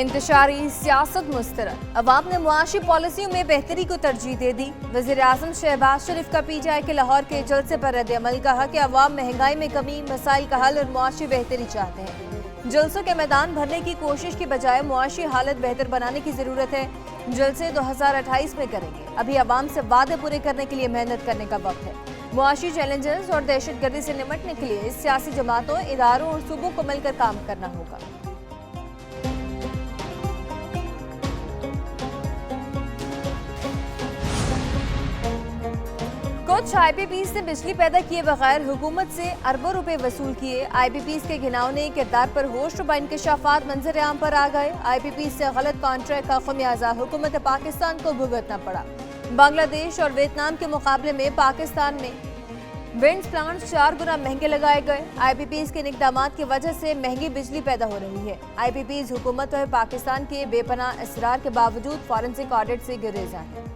इंतशारी सियासत मुस्तरद, अवाम ने मुआशी पॉलिसियों में बेहतरी को तरजीह दे दी। वज़ीर आज़म शहबाज शरीफ का PTI के लाहौर के जलसे पर रद्द-ए-अमल, कहा कि अवाम महंगाई में कमी, मसाइल का हल और मुआशी बेहतरी चाहते हैं। जलसों के मैदान भरने की कोशिश की बजाय मुआशी हालत बेहतर बनाने की जरूरत है। जलसे 2028 में करेंगे, अभी अवाम से वादे पूरे करने के लिए मेहनत करने का वक्त है। मुआशी चैलेंजेस और दहशतगर्दी से निपटने के लिए सियासी जमातों, इदारों और सूबों को मिलकर काम करना होगा। कुछ IPPs ने बिजली पैदा किए बगैर हुकूमत से अरबों रुपए वसूल किए। IPPs के घिनौने किरदार पर होश रुबा इंकशाफात मंजर आम पर आ गए। IPPs से गलत कॉन्ट्रैक्ट का खमियाजा हुकूमत पाकिस्तान को भुगतना पड़ा। बांग्लादेश और वियतनाम के मुकाबले में पाकिस्तान में विंड प्लांट्स 4 गुना महंगे लगाए गए। IPPs के इक़दामात की वजह से महंगी बिजली पैदा हो रही है। IPPs हुकूमत और पाकिस्तान के बेपनाह इसरार के बावजूद फॉरेंसिक ऑडिट से गुरेजा है।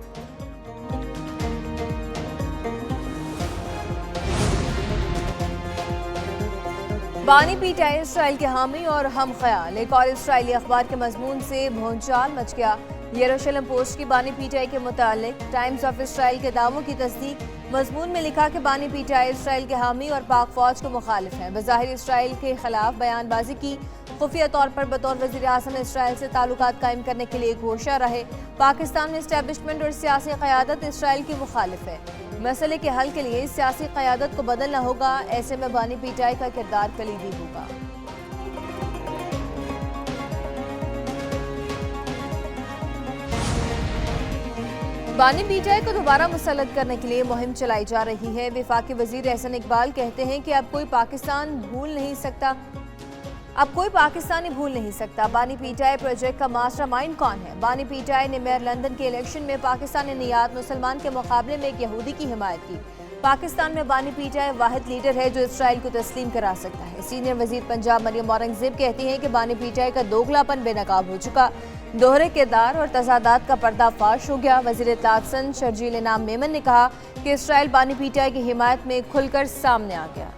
बानी PTI इसराइल के हामी और हम ख्याल, एक और इसराइली अखबार के मजमून से भोंचाल मच गया। यरूशलेम पोस्ट की बानी PTI के मुतालिक टाइम्स ऑफ इसराइल के दावों की तस्दीक। मजमून में लिखा कि बानी PTI इसराइल के हामी और पाक फौज को मुखालिफ है। बज़ाहिर इसराइल के खिलाफ बयानबाजी की, खुफिया तौर पर बतौर वज़ीर आज़म इसराइल से ताल्लुकात कायम करने के लिए घोषणा रहे। पाकिस्तान में इस्टेब्लिशमेंट और सियासी क़यादत इसराइल की मुखालिफ है। मसले के हल के लिए सियासी क़यादत को बदलना होगा। ऐसे में बानी PTI का किरदार कलीदी होगा। बानी PTI को दोबारा मुसल्लत करने के लिए मुहिम चलाई जा रही है। वफाकी वजीर एहसन इकबाल कहते हैं कि अब कोई पाकिस्तानी भूल नहीं सकता बानी PTI प्रोजेक्ट का मास्टरमाइंड कौन है। बानी PTI ने मेयर लंदन के इलेक्शन में पाकिस्तानी नियात मुसलमान के मुकाबले में एक यहूदी की हिमायत की। पाकिस्तान में बानी PTI वाहिद लीडर है जो इसराइल को तस्लीम करा सकता है। सीनियर वजीर पंजाब मरियम औरंगजेब कहती हैं कि बानी PTI का दोगलापन बेनकाब हो चुका, दोहरे किरदार और तजादात का पर्दाफाश हो गया। वजीर इत्तलात संद शर्जील इनाम मेमन ने कहा कि इसराइल बानी PTI की हिमायत में खुलकर सामने आ गया।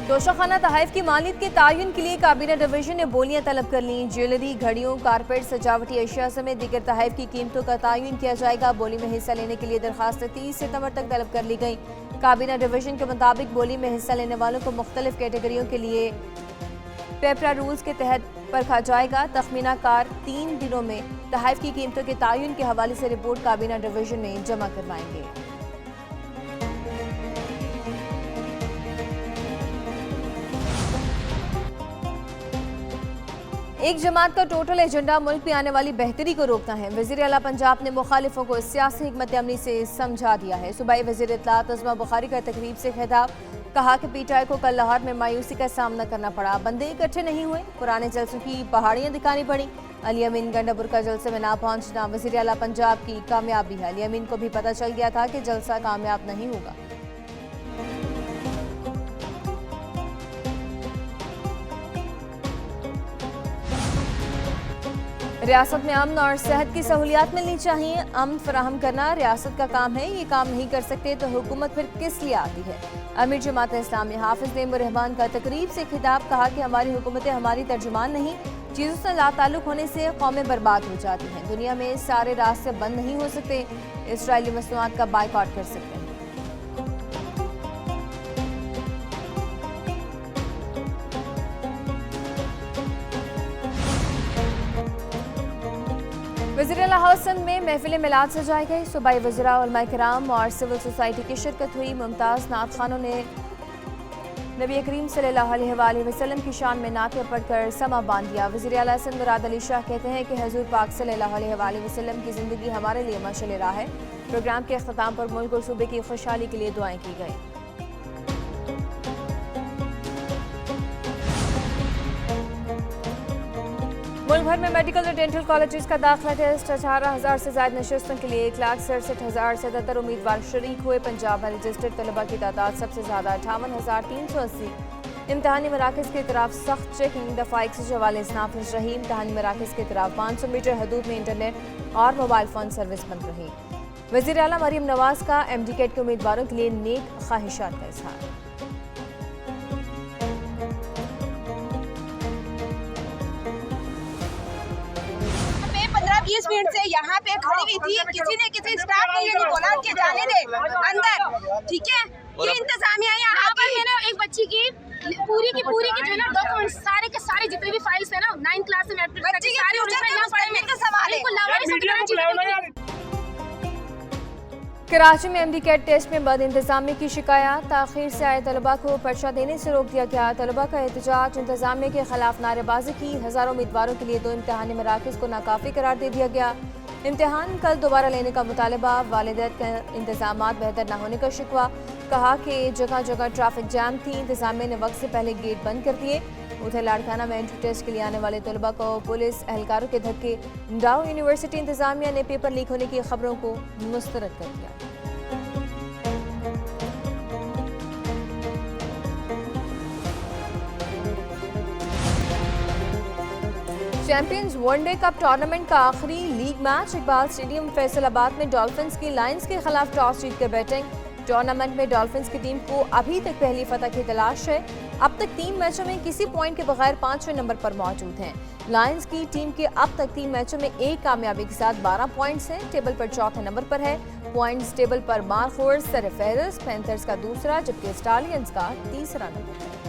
तोशाखाना तहफ़ की मालिक के तायुन के लिए काबीना डिवीजन ने बोलियां तलब कर ली। ज्वेलरी, घड़ियों, कारपेट, सजावटी अशिया समेत दीगर तहफ़ की कीमतों का तायुन किया जाएगा। बोली में हिस्सा लेने के लिए दरखास्त 30 सितंबर तक तलब कर ली गई। काबीना डिवीजन के मुताबिक बोली में हिस्सा लेने वालों को मुख्तलिफ कैटेगरियों के लिए पेपरा रूल्स के तहत परखा जाएगा। तखमीना कार 3 दिनों में तहफ़ की कीमतों के तायुन के हवाले से रिपोर्ट काबीना डिवीजन में जमा करवाएंगे। एक जमात का टोटल एजेंडा मुल्क में आने वाली बेहतरी को रोकना है। वज़ीर आला पंजाब ने मुखालिफों को सियासी हिकमत अमली से समझा दिया है। सूबाई वज़ीर इत्तलात अज़मा बुखारी का तकरीब से खिताब, कहा कि PTI को कल लाहौर में मायूसी का सामना करना पड़ा। बंदे इकट्ठे नहीं हुए, पुराने जलसों की पहाड़ियाँ दिखानी पड़ी। अली अमीन गंडापुर का जलसे में ना पहुँचना वज़ीर आला पंजाब की कामयाबी है। अली अमीन को भी पता चल गया था कि जलसा कामयाब नहीं होगा। रियासत में अमन और सेहत की सहूलियात मिलनी चाहिए। अमन फराहम करना रियासत का काम है। ये काम नहीं कर सकते तो हुकूमत फिर किस लिए आती है। अमीर जमात इस्लामी हाफिज नईमुर रहमान का तकरीब से खिताब, कहा कि हमारी हुकूमतें हमारी तर्जुमान नहीं, चीज़ों से लाताल्लुक होने से कौमें बर्बाद हो जाती हैं। दुनिया में सारे रास्ते बंद नहीं हो सकते। इसराइली मसनूआत का बाइकआउट कर सकते हैं। वज़ीर आला हाउस सिंध में महफिल मिलाद सजाई गई। सूबाई वज़रा, उलमा किराम और सिविल सोसाइटी की शिरकत हुई। मुमताज़ नात खानों ने नबी करीम सल्लल्लाहु अलैहि वसल्लम की शान में नाते पढ़कर समा बांध दिया। वज़ीर आला सिंध मुराद अली शाह कहते हैं कि हजूर पाक सल्लल्लाहु अलैहि वसल्लम की ज़िंदगी हमारे लिए मशाल राह है। प्रोग्राम के अख्ताम पर मुल्क और सूबे की खुशहाली के लिए दुआएं की गई। मुल्क भर में मेडिकल और डेंटल कॉलेजेस का दाखिला टेस्ट 18,000 से ज्यादा नशिस्तों के लिए 1,67,077 उम्मीदवार शरीक हुए। पंजाब में रजिस्टर्ड तलबा की तादाद सबसे ज्यादा 58,380। इम्तहानी मराकज़ की तरफ सख्त चेकिंग, दफ़ा 144 नाफिज रही। इम्तहानी मराकज़ की तरफ 500 मीटर हदूद में इंटरनेट और मोबाइल फ़ोन सर्विस बंद रही। वज़ीर आला मरीम नवाज का MD कैट के उम्मीदवारों के लिए नेक ख्वाहिशात का इजहार। 21 मिनट से यहाँ पे खड़ी हुई थी, किसी स्टाफ ने ये नहीं बोला कि जाने दे अंदर, ठीक है। ये इंतजामिया यहाँ पर मैंने एक बच्ची की पूरी की जो है ना डॉक्यूमेंट्स सारे के सारे जितने भी फाइल्स है ना 9th क्लास में बच्ची सारे यहाँ पड़े। कराची में एमडी कैट टेस्ट में बद इंतजामी की शिकायत, ताखीर से आए तलबा को पर्चा देने से रोक दिया गया। तलबा का एहतजाज, इंतजामिया के खिलाफ नारेबाजी की। हजारों उम्मीदवारों के लिए 2 इम्तहानी मराकज़ को नाकाफी करार दे दिया गया। इम्तिहान कल दोबारा लेने का मुतालबा, वालिदैन के इंतजामात बेहतर न होने का शिकवा। कहा कि जगह जगह ट्रैफिक जैम थी, इंतजामिया ने वक्त से पहले गेट बंद कर दिए। उधर लाड़काना में एंट्री टेस्ट के लिए आने वाले तलबा को पुलिस एहलकारों के धक्के। डाउ यूनिवर्सिटी इंतजामिया ने पेपर लीक होने की खबरों को मुस्तरद कर दिया। चैंपियंस वनडे कप टूर्नामेंट का आखिरी league match Iqbal stadium Faisalabad में डॉल्फिन्स की लायंस के खिलाफ टॉस जीतकर बैटिंग। टूर्नामेंट में डॉल्फिन्स की टीम को अभी तक पहली फतह की तलाश है। अब तक 3 मैचों में किसी पॉइंट के बगैर 5वें नंबर पर मौजूद हैं। लायंस की टीम के अब तक 3 मैचों में 1 कामयाबी के साथ 12 पॉइंट्स हैं। टेबल पर 4थे नंबर पर है। पॉइंट्स टेबल पर मार्क फोर्स सर-ए-फहरिस्त पैंथर्स का दूसरा, जबकि स्टालियंस का तीसरा नंबर है।